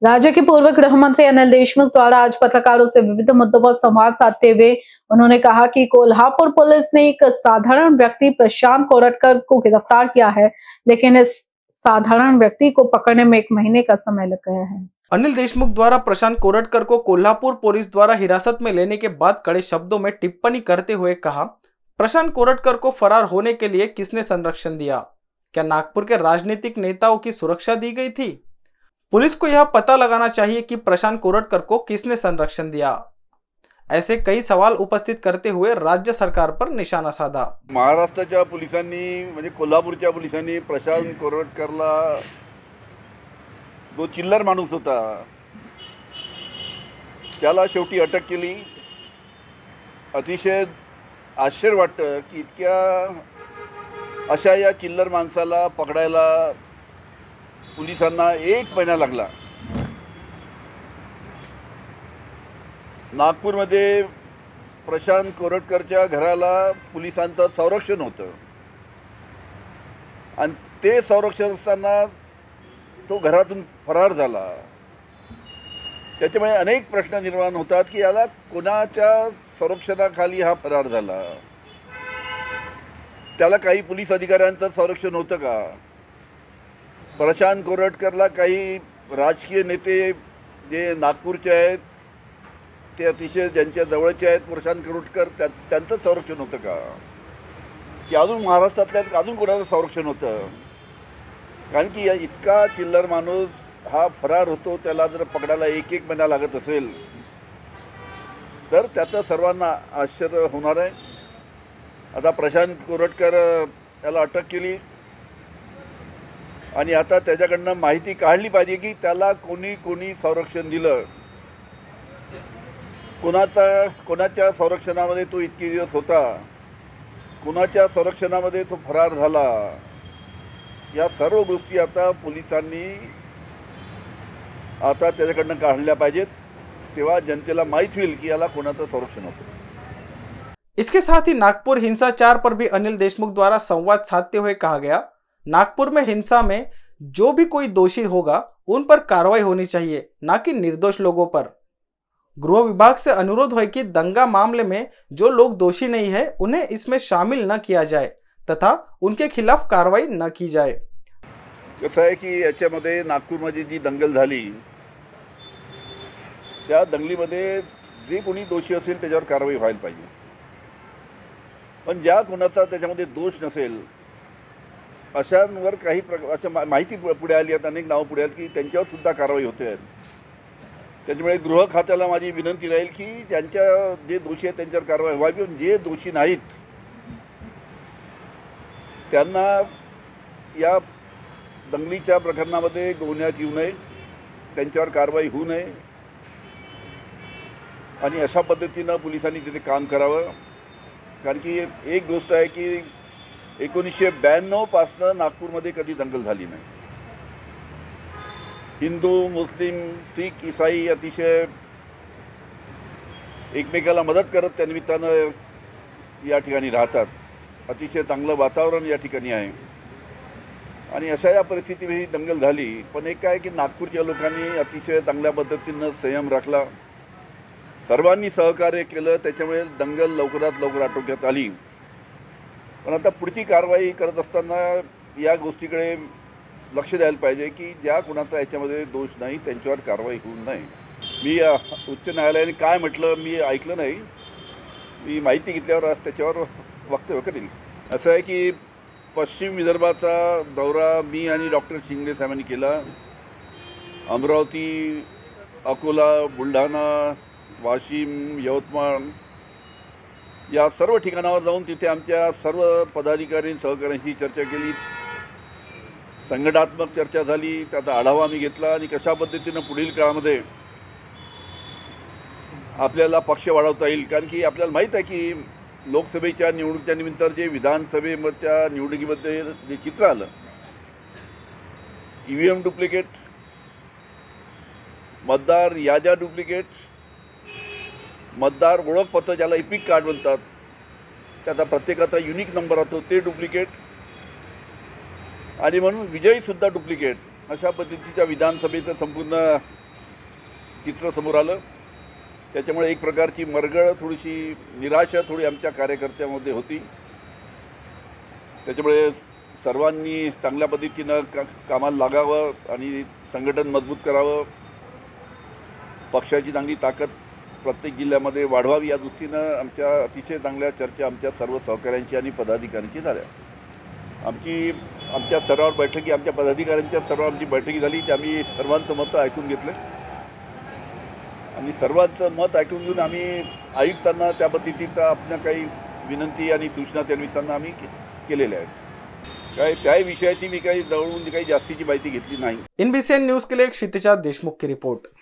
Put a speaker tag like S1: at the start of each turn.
S1: राज्य के पूर्व गृह मंत्री अनिल देशमुख द्वारा आज पत्रकारों से विविध मुद्दों पर संवाद साधते हुए उन्होंने कहा कि कोल्हापुर पुलिस ने एक साधारण व्यक्ति प्रशांत कोरटकर को गिरफ्तार किया है, लेकिन इस साधारण व्यक्ति को पकड़ने में 1 महीने का समय लग गया है।
S2: अनिल देशमुख द्वारा प्रशांत कोरटकर को कोल्हापुर पुलिस द्वारा हिरासत में लेने के बाद कड़े शब्दों में टिप्पणी करते हुए कहा, प्रशांत कोरटकर को फरार होने के लिए किसने संरक्षण दिया? क्या नागपुर के राजनीतिक नेताओं की सुरक्षा दी गई थी? पुलिस को यह पता लगाना चाहिए कि प्रशांत कोरटकर को किसने संरक्षण दिया। ऐसे कई सवाल उपस्थित करते हुए राज्य सरकार पर निशाना साधा।
S3: महाराष्ट्राच्या पोलिसांनी म्हणजे कोल्हापूरच्या पोलिसांनी प्रशांत कोरटकरला जो चिल्लर माणूस होता त्याला शेवटी अटक केली। अतिशय आश्चर्य वाटतं की इतक्या अशा या चिल्लर माणसाला पकडायला पोलिसांना 1 महिना लागला। नागपूरमध्ये प्रशांत कोरटकरच्या घराला पोलिसांचं संरक्षण होतं आणि ते संरक्षण असताना तो घरातून फरार झाला। त्याच्यामुळे अनेक प्रश्न निर्माण होतात की याला कोणाच्या संरक्षणाखाली हा फरार झाला? त्याला काही पोलीस अधिकाऱ्यांचं संरक्षण होतं का? प्रशांत कोरटकरला काही राजकीय नेते जे नागपूरचे आहेत ते अतिशय ज्यांच्या जवळचे आहेत प्रशांत कोरटकर त्यांचं संरक्षण होतं का? की अजून महाराष्ट्रातल्या अजून कोणाचं संरक्षण होतं? कारण की इतका चिल्लर माणूस हा फरार होतो, त्याला जर पकडायला 1 महिना लागत असेल तर त्याचं सर्वांना आश्चर्य होणार आहे। आता प्रशांत कोरटकर याला अटक केली आणि आता त्याच्याकडनं माहिती काढली पाहिजे की त्याला कोणी संरक्षण दिलं, कोणाच्या संरक्षणामध्ये तो इतके दिवस होता, कोणाच्या संरक्षणामध्ये तो फरार झाला। या सर्व गोष्टी आता पोलिसांनी आता त्याच्याकडनं काढल्या पाहिजेत, तेव्हा जनतेला माहित होईल की याला कोणाचं संरक्षण होतं।
S2: इसके साथ ही नागपुर हिंसाचार पर भी अनिल देशमुख द्वारा संवाद साधते हुए कहा गया, नागपुर में हिंसा में जो भी कोई दोषी होगा उन पर कार्रवाई होनी चाहिए, ना कि निर्दोष लोगों पर। गृह विभाग से अनुरोध है कि दंगा मामले में जो लोग दोषी नहीं है उन्हें इसमें शामिल न किया जाए तथा उनके खिलाफ कार्रवाई न की जाए।
S3: कसं आहे की याच्यामध्ये नागपूरमध्ये जी दंगल झाली त्या दंगलीमध्ये जे कोणी दोषी असेल त्याच्यावर कारवाई व्हायला पाहिजे, पण ज्या कोणाचा त्याच्यामध्ये दोष नसेल अशांवर काही प्रकारच्या माहिती पुढे आली आहेत, अनेक नावं पुढे आली की त्यांच्यावर सुद्धा कारवाई होते आहे। त्याच्यामुळे गृह खात्याला माझी विनंती राहील की ज्यांच्या जे दोषी आहेत त्यांच्यावर कारवाई व्हावी, पण जे दोषी नाहीत त्यांना या दंगलीच्या प्रकरणामध्ये गोवण्यात येऊ नये, त्यांच्यावर कारवाई होऊ नये आणि अशा पद्धतीनं पोलिसांनी तिथे काम करावं। कारण की एक गोष्ट आहे की 1992 पासून नागपूरमध्ये कधी दंगल झाली नाही। हिंदू, मुस्लिम, सिख, ईसाई अतिशय एकमेकाला मदत करत त्या निमित्तानं या ठिकाणी राहतात। अतिशय चांगलं वातावरण या ठिकाणी आहे आणि अशा या परिस्थितीमध्ये ही दंगल झाली, पण एक काय की नागपूरच्या लोकांनी अतिशय चांगल्या पद्धतीनं संयम राखला, सर्वांनी सहकार्य केलं, त्याच्यामुळे दंगल लवकरात लवकर आटोक्यात आली। पण आता पुढची कारवाई करत असताना या गोष्टीकडे लक्ष द्यायला पाहिजे की ज्या कोणाचा याच्यामध्ये दोष नाही त्यांच्यावर कारवाई होऊ नये। मी उच्च न्यायालयाने काय म्हटलं मी ऐकलं नाही, मी माहिती घेतल्यावर आज त्याच्यावर वक्तव्य करेन। असं आहे की पश्चिम विदर्भाचा दौरा मी आणि डॉक्टर शिंगणे साहेबांनी केला। अमरावती, अकोला, बुलढाणा, वाशिम, यवतमाळ या सर्व ठिकाणावर जाऊन तिथे आमच्या सर्व पदाधिकारी सहकाऱ्यांशी चर्चा केली, संघटनात्मक चर्चा झाली, त्याचा आढावा आम्ही घेतला आणि कशा पद्धतीनं पुढील काळामध्ये आपल्याला पक्ष वाढवता येईल। कारण की आपल्याला माहीत आहे की लोकसभेच्या निवडणुकीच्या निमित्त जे विधानसभेच्या निवडणुकीमध्ये जे चित्र आलं, ईव्हीएम डुप्लिकेट, मतदार याद्या डुप्लिकेट, मतदार ओळखपत्र ज्याला इपिक कार्ड म्हणतात त्याचा प्रत्येकाचा युनिक नंबर असतो ते डुप्लिकेट आणि म्हणून विजयी सुद्धा डुप्लिकेट। अशा पद्धतीच्या विधानसभेचं संपूर्ण चित्र समोर आलं. त्याच्यामुळे एक प्रकारची मरगळ, थोडीशी निराशा थोडी आमच्या कार्यकर्त्यांमध्ये होती. त्याच्यामुळे सर्वांनी चांगल्या पद्धतीनं कामाला लागावं आणि संघटन मजबूत करावं, पक्षाची चांगली ताकद प्रत्येक जिल्ह्यामध्ये वाढवावी या दृष्टीनं आमच्या अतिशय चांगल्या चर्चा आमच्या सर्व सहकाऱ्यांची आणि पदाधिकाऱ्यांची झाल्या. आमच्या स्तरावर बैठकी, आमच्या पदाधिकाऱ्यांच्या स्तरावर आमची बैठकी झाली. की आम्ही सर्वांचं मतं ऐकून घेतलं आणि सर्वांचं मत ऐकून घेऊन आम्ही आयुक्तांना त्या पद्धतीचा आपल्या काही विनंती आणि सूचना त्यानिमित्तानं आम्ही केलेल्या आहेत. काय त्या विषयाची मी काही जवळून काही जास्तीची माहिती घेतली नाही.
S2: NBCN न्यूज के लिए क्षितिजा देशमुख की रिपोर्ट.